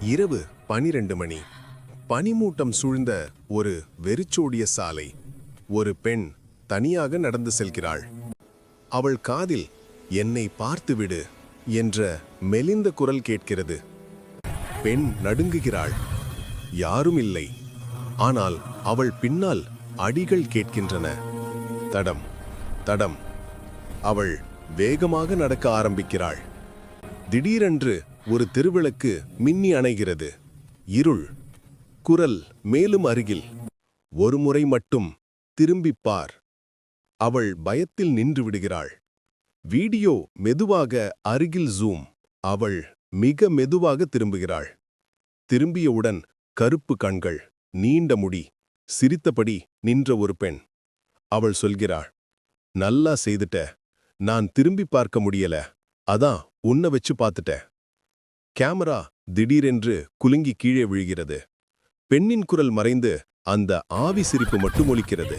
இரவு 12 மணி. பனிமூட்டம் சூழ்ந்த ஒரு வெறிச்சோடிய சாலை. ஒரு பெண் தனியாக நடந்து செல்கிறாள். அவள் காதில் என்னை பார்த்துவிடு என்ற மெலிந்த குரல் கேட்கிறது. பெண் நடுங்குகிறாள். யாரும் இல்லை. ஆனால் அவள் பின்னால் அடிகள் கேட்கின்றன. தடம் தடம். அவள் வேகமாக நடக்க ஆரம்பிக்கிறாள். திடீரென்று ஒரு திருவிளக்கு மின்னி அணைகிறது. இருள். குரல் மேலும் அருகில். ஒரு முறை மட்டும் திரும்பிப் பார். அவள் பயத்தில் நின்று விடுகிறாள். வீடியோ மெதுவாக அருகில் ஜூம். அவள் மிக மெதுவாக திரும்புகிறாள். திரும்பியவுடன் கருப்பு கண்கள், நீண்ட முடி, சிரித்தபடி நின்ற ஒரு பெண். அவள் சொல்கிறாள், நல்லா செய்துட்ட. நான் திரும்பி பார்க்க முடியல, அதான் உன்னை வச்சு பார்த்துட்டேன். கேமரா திடீரென்று குலுங்கி கீழே விழுகிறது. பெண்ணின் குரல் மறைந்து அந்த ஆவி சிரிப்பு மட்டும் ஒலிக்கிறது.